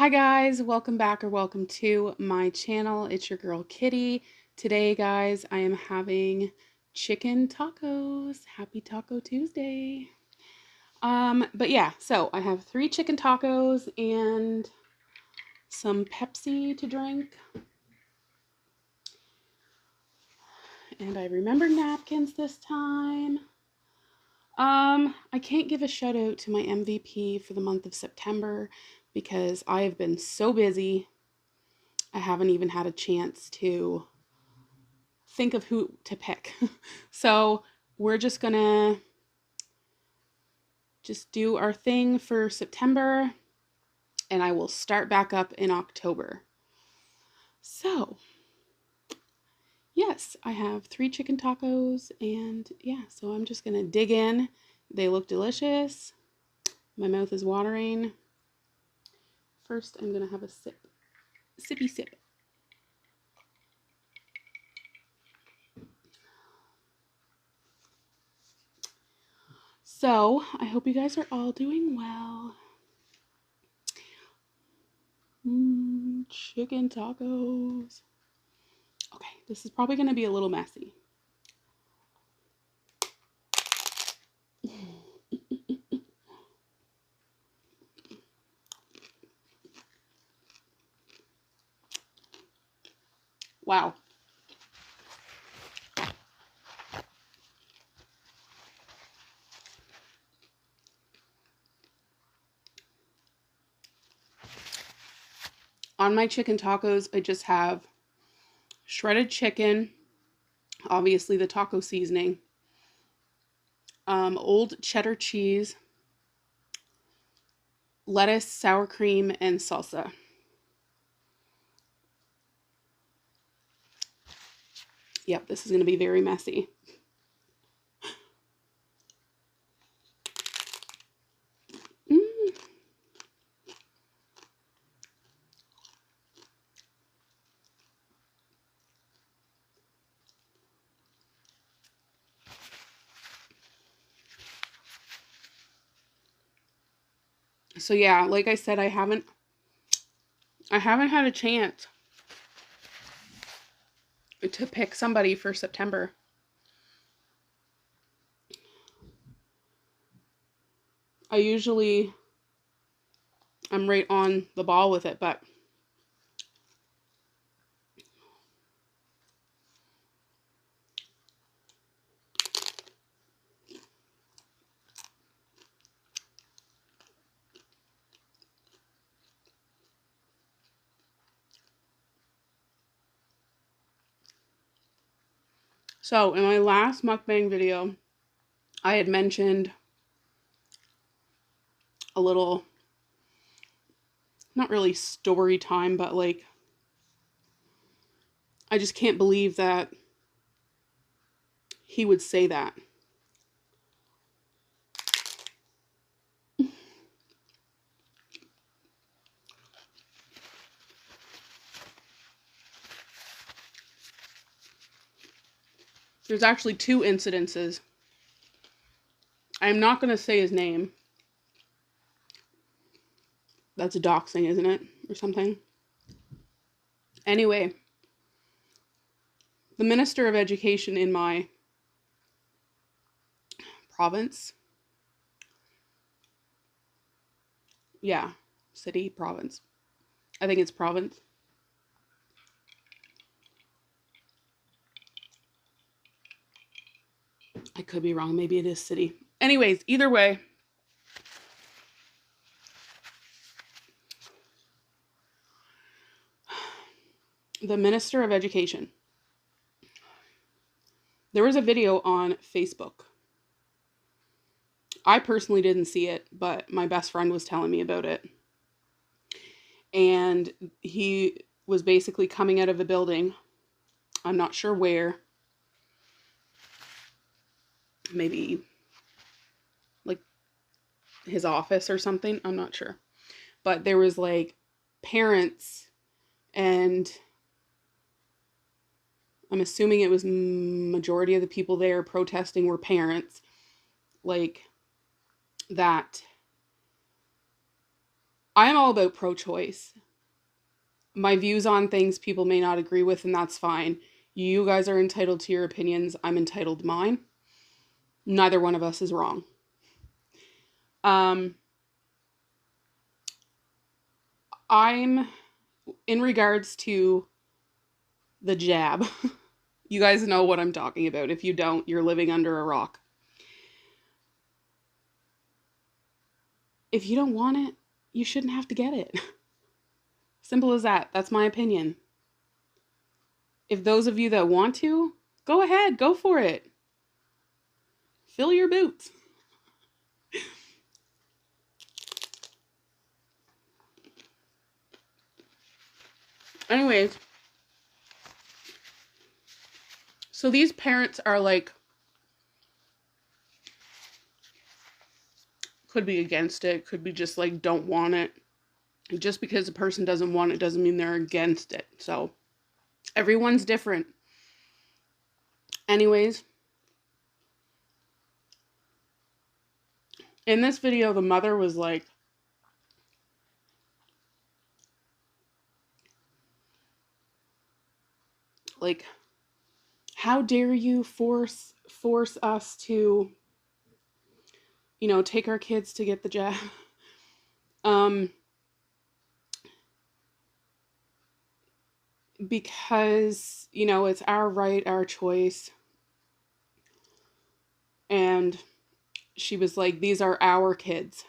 Hi guys, welcome back or welcome to my channel. It's your girl Kitty. Today guys, I am having chicken tacos. Happy Taco Tuesday. But yeah, so I have 3 chicken tacos and some Pepsi to drink. And I remembered napkins this time. I can't give a shout out to my MVP for the month of September because I have been so busy. I haven't even had a chance to think of who to pick. So we're just gonna do our thing for September and I will start back up in October. So yes, I have 3 chicken tacos and yeah, so I'm just gonna dig in. They look delicious. My mouth is watering. First, I'm gonna have a sippy sip. So, I hope you guys are all doing well. Chicken tacos. Okay, this is probably going to be a little messy. Wow. On my chicken tacos, I just have shredded chicken, obviously the taco seasoning, old cheddar cheese, lettuce, sour cream, and salsa. Yep, this is going to be very messy. So yeah, like I said, I haven't had a chance to pick somebody for September. I'm right on the ball with it, but so in my last mukbang video, I had mentioned a little, not really story time, but like, I just can't believe that he would say that. There's actually 2 incidences. I'm not going to say his name. That's a doxing, isn't it? Or something. Anyway, the Minister of Education in my province, yeah, city, province. I think it's province. I could be wrong. Maybe it is city. Anyways, either way, the Minister of Education. There was a video on Facebook. I personally didn't see it, but my best friend was telling me about it. And he was basically coming out of a building. I'm not sure where. Maybe like his office or something. I'm not sure. But there was like parents, and I'm assuming it was majority of the people there protesting were parents, like that I'm all about pro-choice. My views on things people may not agree with, and that's fine. You guys are entitled to your opinions. I'm entitled to mine. Neither one of us is wrong. I'm, in regards to the jab, you guys know what I'm talking about. If you don't, you're living under a rock. If you don't want it, you shouldn't have to get it. Simple as that. That's my opinion. If those of you that want to, go ahead, go for it. Fill your boots. Anyways, so these parents are like, could be against it, could be just like don't want it. Just because a person doesn't want it doesn't mean they're against it. So everyone's different. Anyways, in this video, the mother was like, how dare you force us to, take our kids to get the jab. Because, it's our right, our choice. And she was like, these are our kids.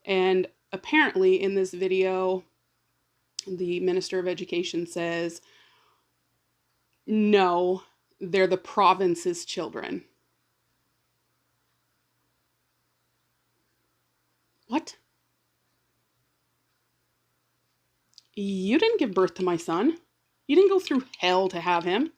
And apparently in this video, the Minister of Education says, no, they're the province's children. What? You didn't give birth to my son. You didn't go through hell to have him.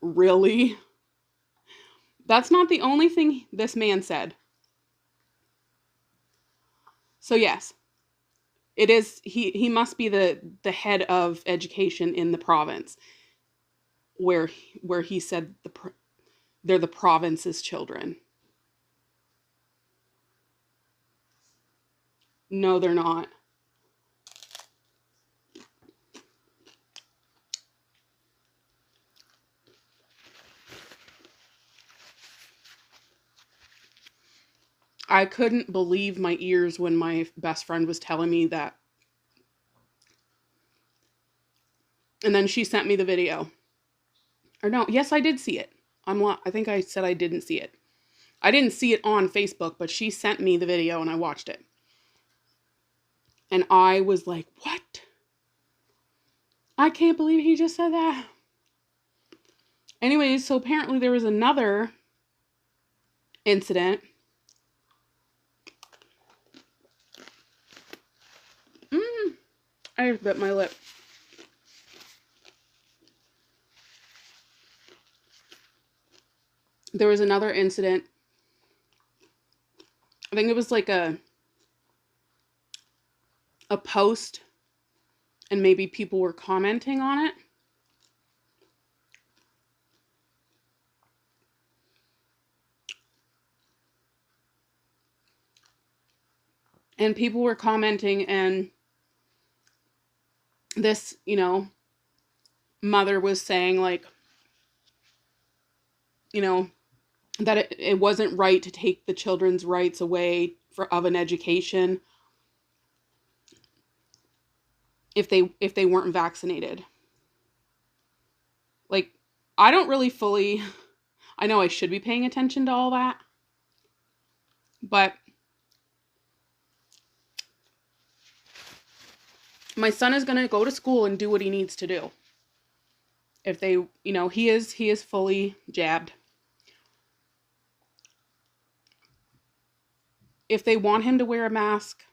Really? That's not the only thing this man said. So yes, it is, he must be the head of education in the province where he said they're the province's children. No, they're not. I couldn't believe my ears when my best friend was telling me that. And then she sent me the video. Or no, yes, I did see it. I think I said I didn't see it. I didn't see it on Facebook, but she sent me the video and I watched it. And I was like, what? I can't believe he just said that. Anyways, so apparently there was another incident. I just bit my lip. There was another incident. I think it was like a post, and maybe people were commenting on it. And people were commenting, and this, mother was saying like, that it wasn't right to take the children's rights away of an education if they weren't vaccinated. Like, I don't really fully, I know I should be paying attention to all that, but my son is going to go to school and do what he needs to do. If they, he is fully jabbed. If they want him to wear a mask,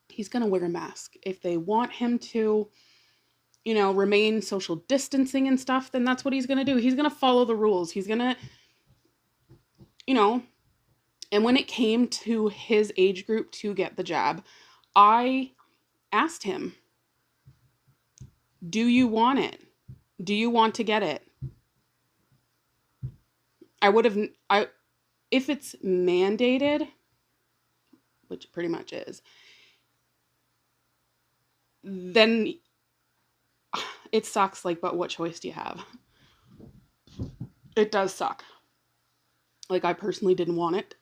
he's going to wear a mask. If they want him to, remain social distancing and stuff, then that's what he's going to do. He's going to follow the rules. He's going to, and when it came to his age group to get the jab, I asked him, do you want it? Do you want to get it? if it's mandated, which it pretty much is, then it sucks. Like, but what choice do you have? It does suck. Like, I personally didn't want it.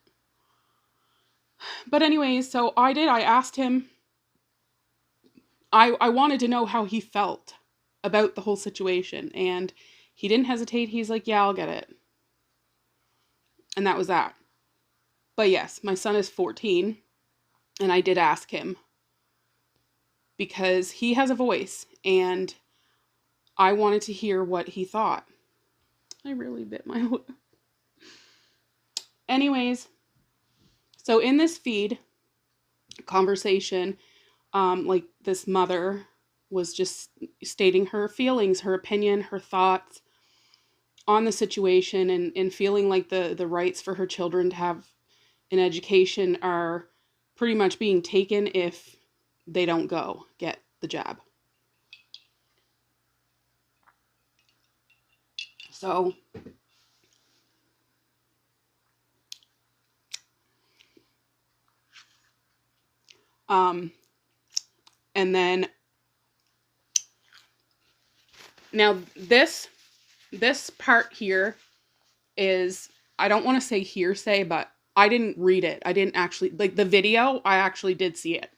But anyways, so I asked him, I wanted to know how he felt about the whole situation. And he didn't hesitate. He's like, yeah, I'll get it. And that was that. But yes, my son is 14. And I did ask him because he has a voice. And I wanted to hear what he thought. I really bit my lip. Anyways, so in this feed conversation, like this mother was just stating her feelings, her opinion, her thoughts on the situation, and feeling like the rights for her children to have an education are pretty much being taken if they don't go get the jab. So and then now this part here is, I don't want to say hearsay, but I didn't read it. I didn't actually, like the video, I actually did see it.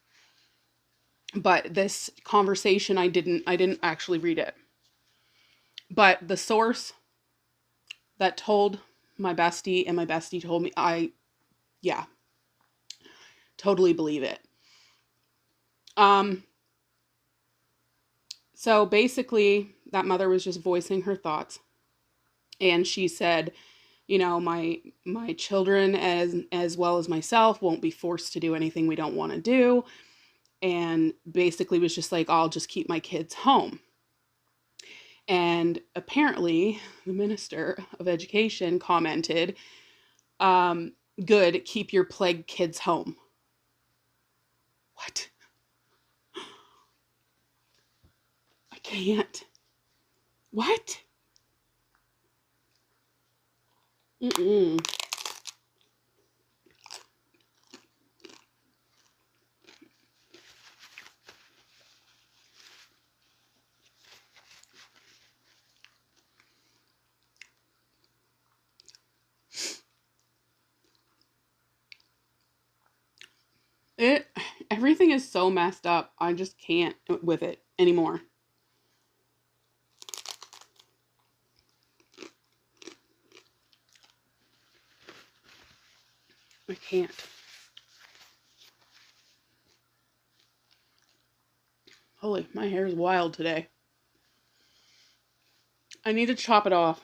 But this conversation, I didn't actually read it. But the source that told my bestie, and my bestie told me, yeah, totally believe it. So basically, that mother was just voicing her thoughts. And she said, you know, my children as well as myself won't be forced to do anything we don't want to do. And basically was just like, I'll just keep my kids home. And apparently the Minister of Education commented, good, keep your plague kids home. What? I can't. What? Mm-mm. Everything is so messed up. I just can't with it anymore. I can't. Holy, my hair is wild today. I need to chop it off.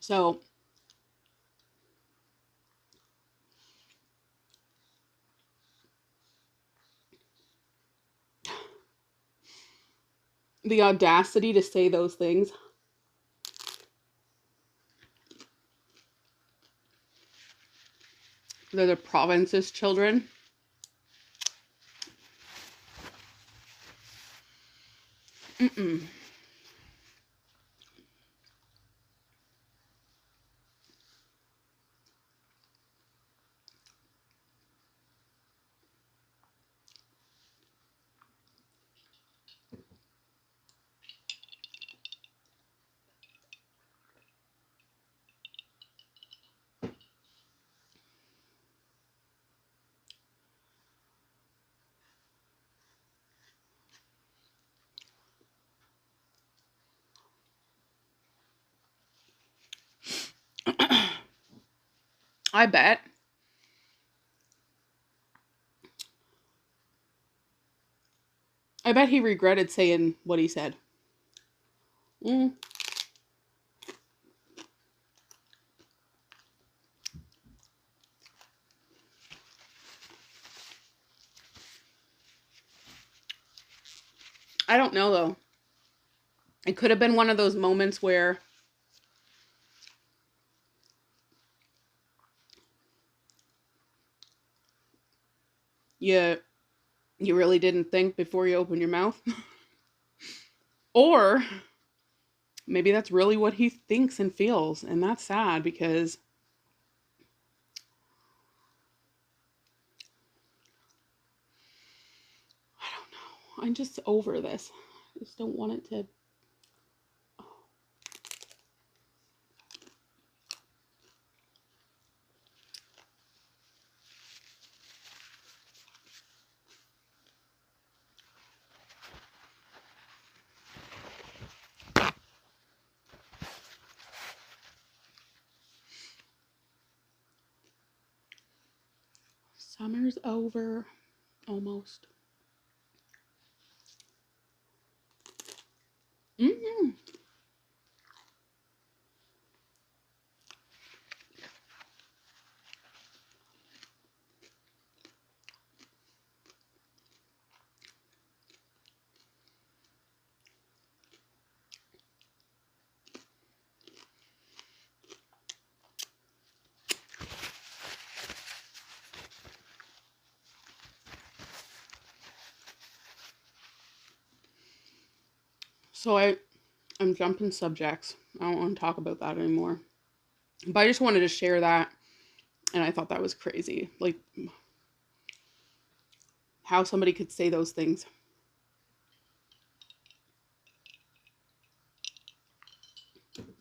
So, the audacity to say those things. They're the province's children. Mm-mm. I bet. I bet he regretted saying what he said. Mm. I don't know though. It could have been one of those moments where you really didn't think before you opened your mouth. Or maybe that's really what he thinks and feels. And that's sad because I don't know. I'm just over this. I just don't want it to. Summer's over. Almost. Mm-hmm. So I'm jumping subjects. I don't want to talk about that anymore. But I just wanted to share that, and I thought that was crazy. Like how somebody could say those things.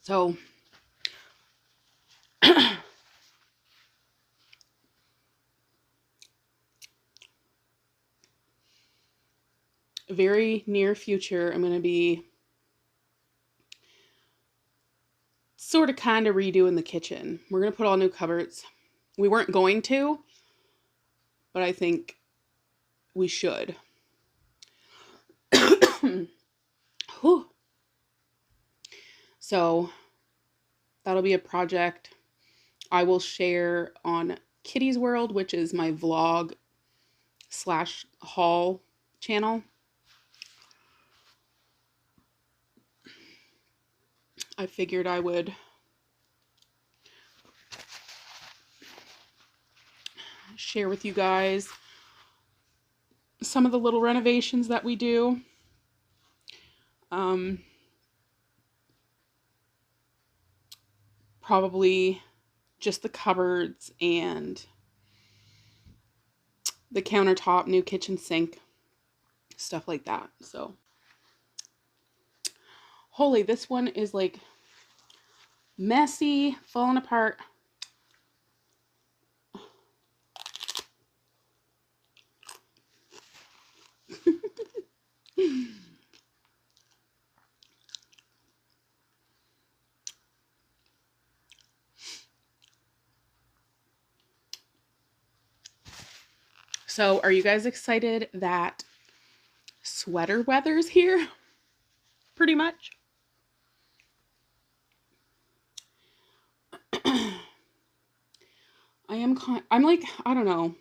So very near future, I'm going to be sort of kind of redoing the kitchen. We're going to put all new cupboards. We weren't going to, but I think we should. Whew. So that'll be a project I will share on Kitty's World, which is my vlog / haul channel. I figured I would share with you guys some of the little renovations that we do. Probably just the cupboards and the countertop, new kitchen sink, stuff like that. So, holy, this one is like messy, falling apart. So, are you guys excited that sweater weather's here? Pretty much. I'm like, I don't know.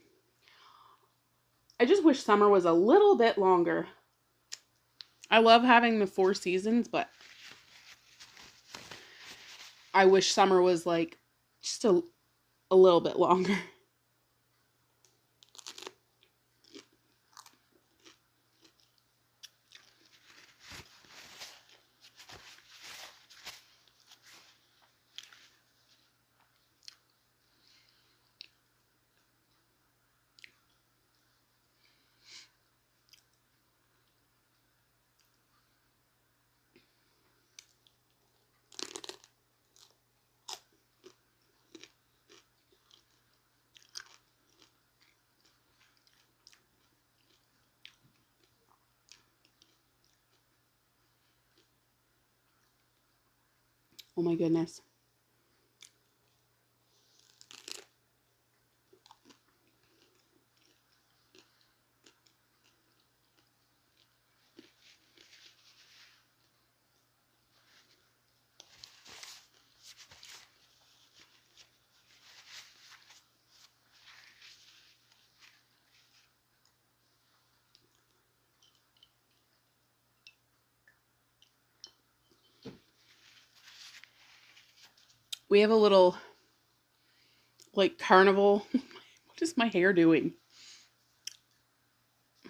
I just wish summer was a little bit longer. I love having the 4 seasons, but I wish summer was like just a little bit longer. Oh my goodness. We have a little like carnival. What is my hair doing?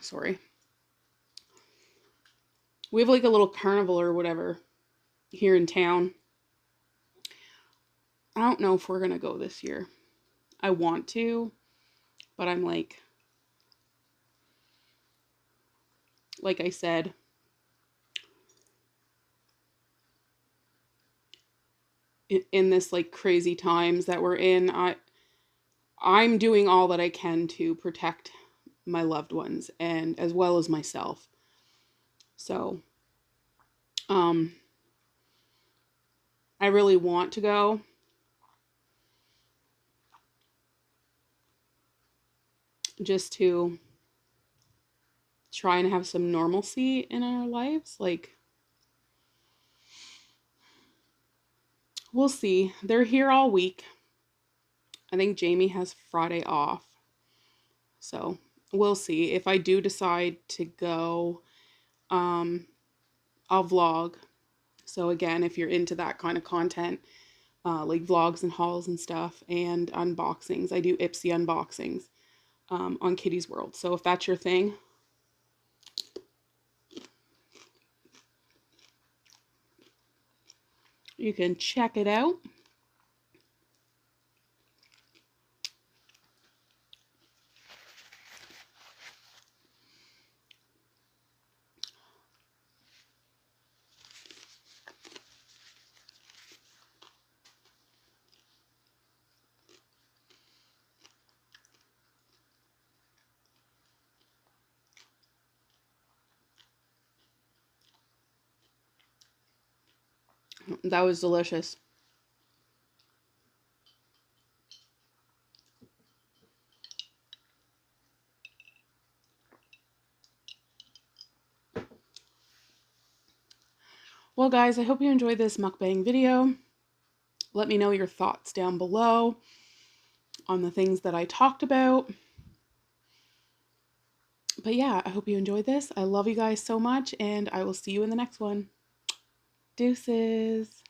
Sorry. We have like a little carnival or whatever here in town. I don't know if we're going to go this year. I want to, but I'm like I said, in this like crazy times that we're in, I'm doing all that I can to protect my loved ones and as well as myself. So, um I really want to go, just to try and have some normalcy in our lives. Like, we'll see. They're here all week. I think Jamie has Friday off. So, we'll see. If I do decide to go, I'll vlog. So again, if you're into that kind of content, like vlogs and hauls and stuff and unboxings, I do Ipsy unboxings on Kitty's World. So if that's your thing, you can check it out. That was delicious. Well, guys, I hope you enjoyed this mukbang video. Let me know your thoughts down below on the things that I talked about. But yeah, I hope you enjoyed this. I love you guys so much, and I will see you in the next one. Deuces.